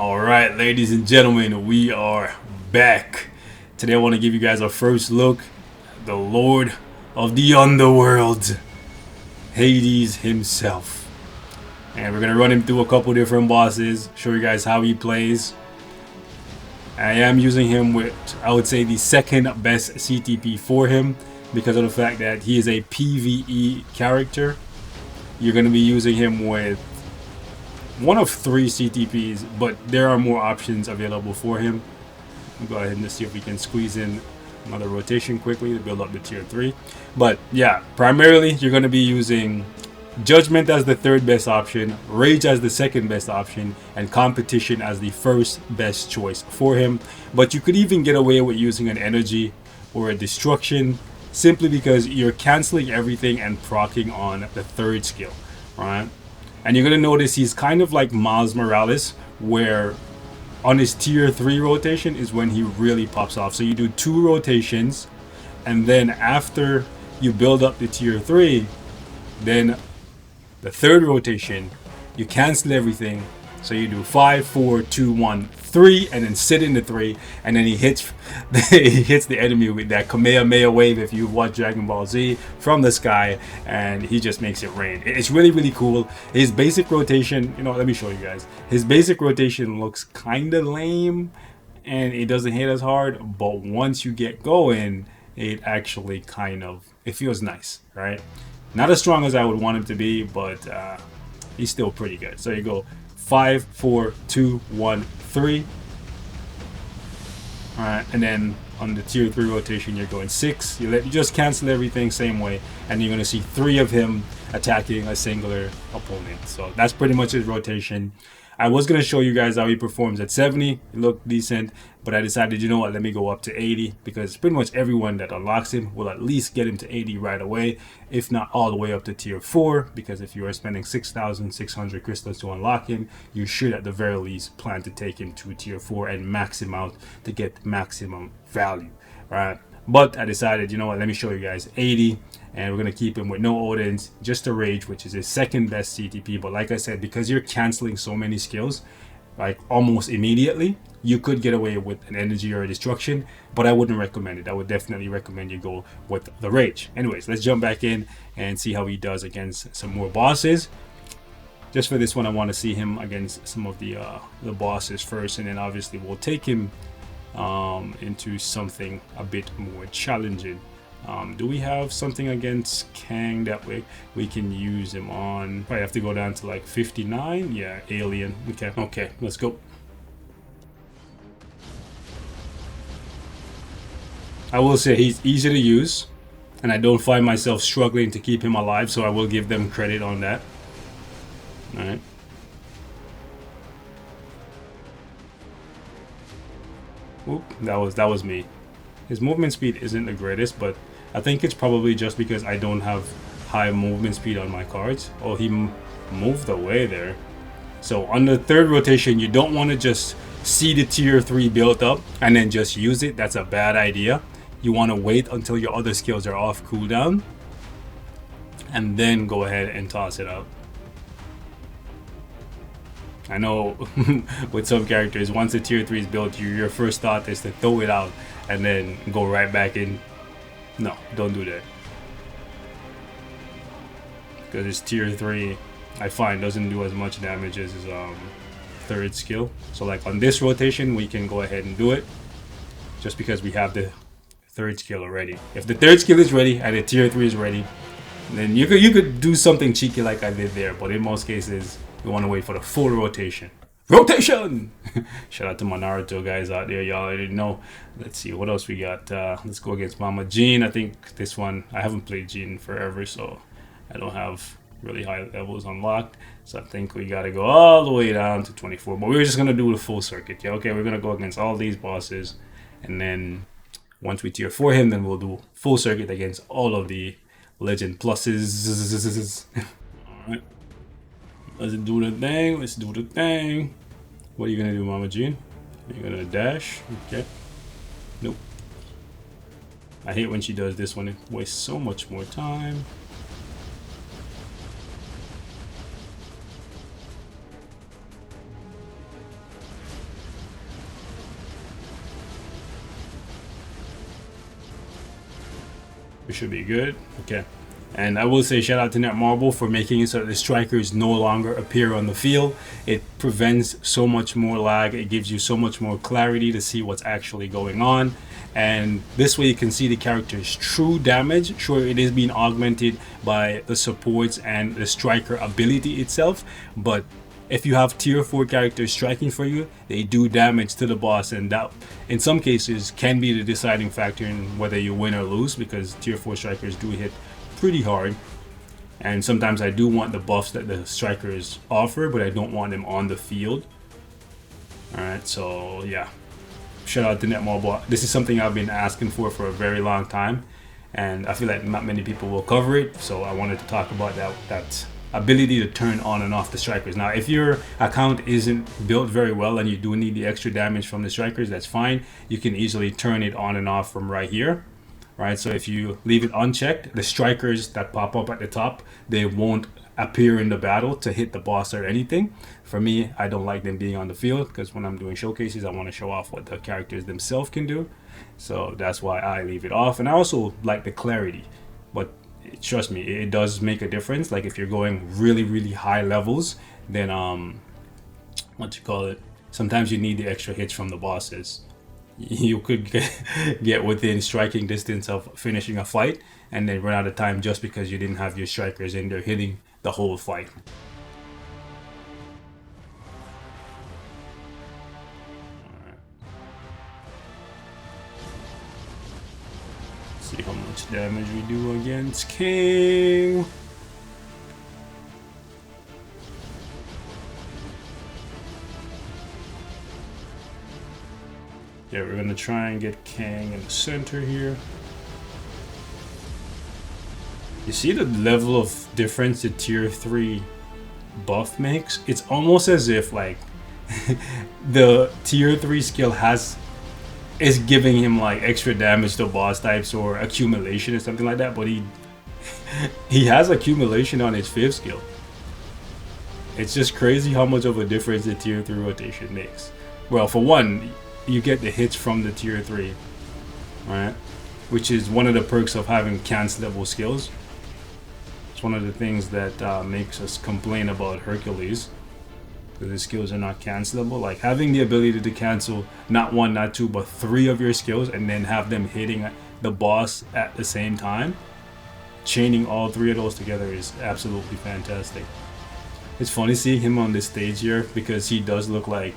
Alright, ladies and gentlemen, we are back. Today I want to give you guys our first look at the Lord of the Underworld, Hades himself. And we're going to run him through a couple different bosses, show you guys how he plays. I am using him with, I would say, the second best CTP for him because of the fact that he is a PvE character. You're going to be using him with one of 3 CTPs, but there are more options available for him. We'll go ahead and see if we can squeeze in another rotation quickly to build up the tier 3. But yeah, primarily you're going to be using Judgment as the 3rd best option, Rage as the 2nd best option, and Competition as the 1st best choice for him. But you could even get away with using an Energy or a Destruction simply because you're canceling everything and proccing on the 3rd skill, right? And you're going to notice he's kind of like Miles Morales, where on his tier 3 rotation is when he really pops off. So you do 2 rotations, and then after you build up the tier 3, then the 3rd rotation, you cancel everything. So you do 5, 4, 2, 1, 3, and then sit in the 3, and then he hits the enemy with that Kamehameha wave if you watch Dragon Ball Z from the sky, and he just makes it rain. It's really, really cool. His basic rotation, let me show you guys. His basic rotation looks kind of lame, and it doesn't hit as hard, but once you get going, it actually it feels nice, right? Not as strong as I would want him to be, but he's still pretty good. So you go 5, 4, 2, 1, 3. Alright, and then on the tier 3 rotation you're going 6. You just cancel everything same way, and you're going to see 3 of him attacking a singular opponent. So that's pretty much his rotation. I was going to show you guys how he performs at 70. It looked decent, but I decided, let me go up to 80, because pretty much everyone that unlocks him will at least get him to 80 right away, if not all the way up to tier 4, because if you are spending 6,600 crystals to unlock him, you should at the very least plan to take him to tier 4 and max him out to get maximum value, right? But I decided, let me show you guys 80, and we're going to keep him with no Odins, just a Rage, which is his 2nd best CTP. But like I said, because you're canceling so many skills, like almost immediately, you could get away with an Energy or a Destruction, but I wouldn't recommend it. I would definitely recommend you go with the Rage. Anyways, let's jump back in and see how he does against some more bosses. Just for this one, I want to see him against some of the bosses first, and then obviously we'll take him into something a bit more challenging. Do we have something against Kang that we can use him on? I have to go down to like 59. Yeah, Alien. Okay, let's go. I will say he's easy to use, and I don't find myself struggling to keep him alive, so I will give them credit on that. All right. Oop, that was me. His movement speed isn't the greatest, but I think it's probably just because I don't have high movement speed on my cards. Oh, he moved away there. So on the 3rd rotation, you don't want to just see the tier 3 built up and then just use it. That's a bad idea. You want to wait until your other skills are off cooldown and then go ahead and toss it out. I know with some characters, once the tier 3 is built, your first thought is to throw it out and then go right back in. No, don't do that. Because his tier 3, I find, doesn't do as much damage as his 3rd skill. So like on this rotation, we can go ahead and do it. Just because we have the 3rd skill already. If the 3rd skill is ready and the tier 3 is ready, then you could do something cheeky like I did there. But in most cases, you want to wait for the full rotation. Rotation! Shout out to my Naruto guys out there. Y'all already know. Let's see what else we got. Let's go against Mama Jean. I think this one, I haven't played Jean forever, so I don't have really high levels unlocked. So I think we got to go all the way down to 24. But we're just going to do the full circuit. Yeah, okay, we're going to go against all these bosses. And then once we tier 4 him, then we'll do full circuit against all of the Legend Pluses. Alright. Let's do the thing. Let's do the thing. What are you gonna do, Mama Jean? Are you gonna dash? Okay. Nope. I hate when she does this one. It wastes so much more time. We should be good. Okay. And I will say shout out to Netmarble for making it so that the strikers no longer appear on the field. It prevents so much more lag. It gives you so much more clarity to see what's actually going on. And this way you can see the character's true damage. Sure, it is being augmented by the supports and the striker ability itself, but if you have tier 4 characters striking for you, they do damage to the boss, and that in some cases can be the deciding factor in whether you win or lose, because tier 4 strikers do hit pretty hard. And sometimes I do want the buffs that the strikers offer, but I don't want them on the field. Alright, so yeah. Shout out to Netmarble. This is something I've been asking for a very long time, and I feel like not many people will cover it, so I wanted to talk about that ability to turn on and off the strikers. Now, if your account isn't built very well and you do need the extra damage from the strikers, that's fine. You can easily turn it on and off from right here. Right, so if you leave it unchecked, the strikers that pop up at the top, they won't appear in the battle to hit the boss or anything. For me, I don't like them being on the field, because when I'm doing showcases, I want to show off what the characters themselves can do. So that's why I leave it off. And I also like the clarity, but trust me, it does make a difference. Like if you're going really high levels, then sometimes you need the extra hits from the bosses. You could get within striking distance of finishing a fight and then run out of time just because you didn't have your strikers in there hitting the whole fight. Alright. See how much damage we do against King. Yeah, we're gonna try and get Kang in the center here. You see the level of difference the tier 3 buff makes? It's almost as if like the tier 3 skill is giving him like extra damage to boss types or accumulation or something like that, but he has accumulation on his 5th skill. It's just crazy how much of a difference the tier 3 rotation makes. Well, for one, you get the hits from the tier 3, right? Which is one of the perks of having cancelable skills. It's one of the things that makes us complain about Hercules, because his skills are not cancelable. Like having the ability to cancel not 1, not 2, but 3 of your skills and then have them hitting the boss at the same time. Chaining all 3 of those together is absolutely fantastic. It's funny seeing him on this stage here, because he does look like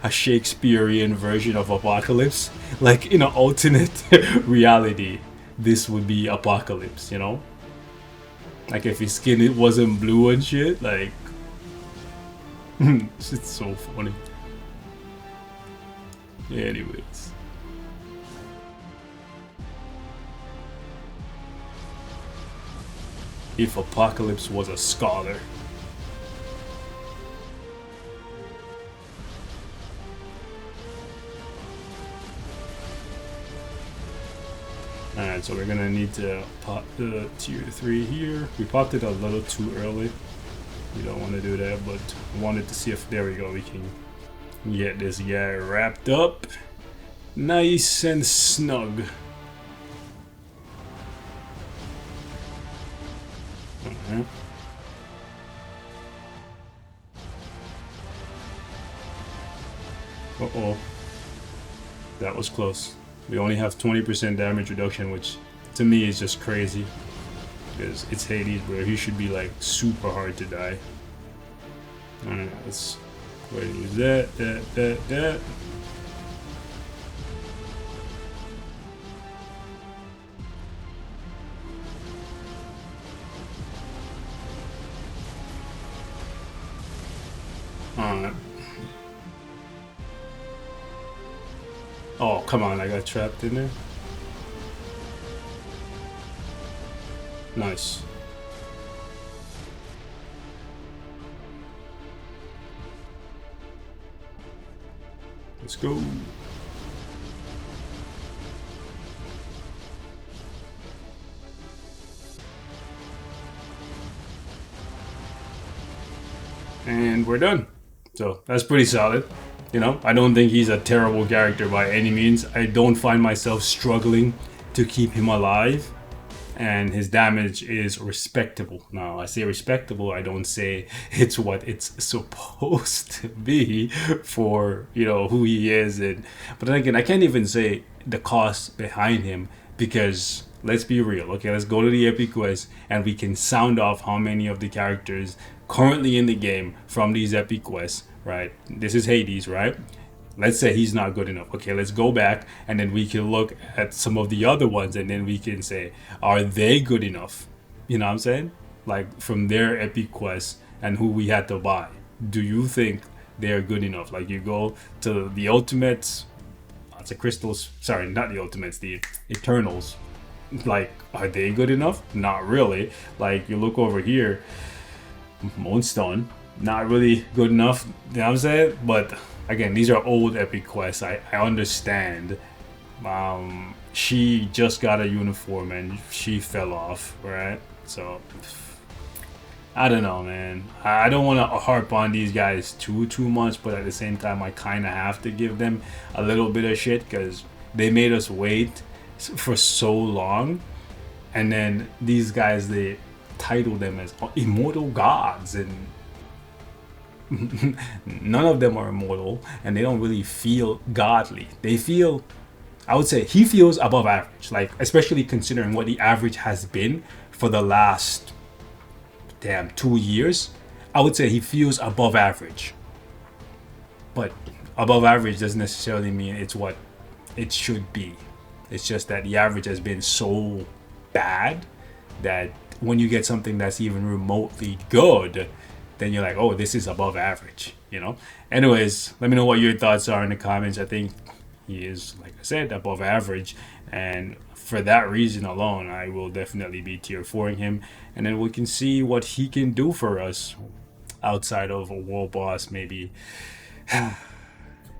a Shakespearean version of Apocalypse. Like in an alternate reality, this would be Apocalypse, you know? Like if his skin it wasn't blue and shit, like it's so funny. Anyways. If Apocalypse was a scholar. Alright, so we're gonna need to pop the tier 3 here. We popped it a little too early. We don't want to do that, but wanted to see if, there we go, we can get this guy wrapped up nice and snug. Uh-oh. That was close. We only have 20% damage reduction, which to me is just crazy. Because it's Hades, bro. He should be like super hard to die. Alright, let's go ahead and use that. Alright. Oh, come on, I got trapped in there. Nice. Let's go. And we're done. So that's pretty solid. You know, I don't think he's a terrible character by any means. I don't find myself struggling to keep him alive, and his damage is respectable. Now, I say respectable, I don't say it's what it's supposed to be for, you know, who he is. But then again, I can't even say the cost behind him, because let's be real. Okay, let's go to the epic quest and we can sound off how many of the characters currently in the game from these epic quests, right? This is Hades, right? Let's say he's not good enough. Okay, let's go back and then we can look at some of the other ones and then we can say, are they good enough? You know what I'm saying? Like from their epic quests and who we had to buy. Do you think they're good enough? Like you go to the ultimates, it's the crystals, sorry, not the ultimates, the eternals. Like, are they good enough? Not really. Like you look over here, Moonstone, not really good enough. You know what I'm saying? But again, these are old epic quests. I understand. She just got a uniform and she fell off, right? So I don't know, man. I don't want to harp on these guys too much, but at the same time, I kind of have to give them a little bit of shit because they made us wait for so long, and then these guys, they title them as immortal gods, and none of them are immortal, and they don't really feel godly. They feel, I would say he feels above average, like especially considering what the average has been for the last 2 years. I would say he feels above average, but above average doesn't necessarily mean it's what it should be. It's just that the average has been so bad that when you get something that's even remotely good, then you're like, oh, this is above average, you know? Anyways, let me know what your thoughts are in the comments. I think he is, like I said, above average, and for that reason alone, I will definitely be tier 4ing him, and then we can see what he can do for us outside of a world boss. Maybe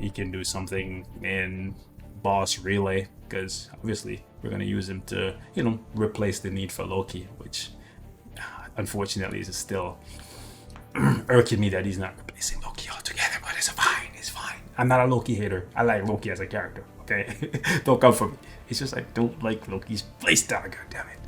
he can do something in boss relay, because obviously we're going to use him to, you know, replace the need for Loki, which unfortunately is still irking me that he's not replacing Loki altogether, but it's fine. I'm not a Loki hater. I like Loki as a character, okay? Don't come for me. It's just I don't like Loki's playstyle, goddammit.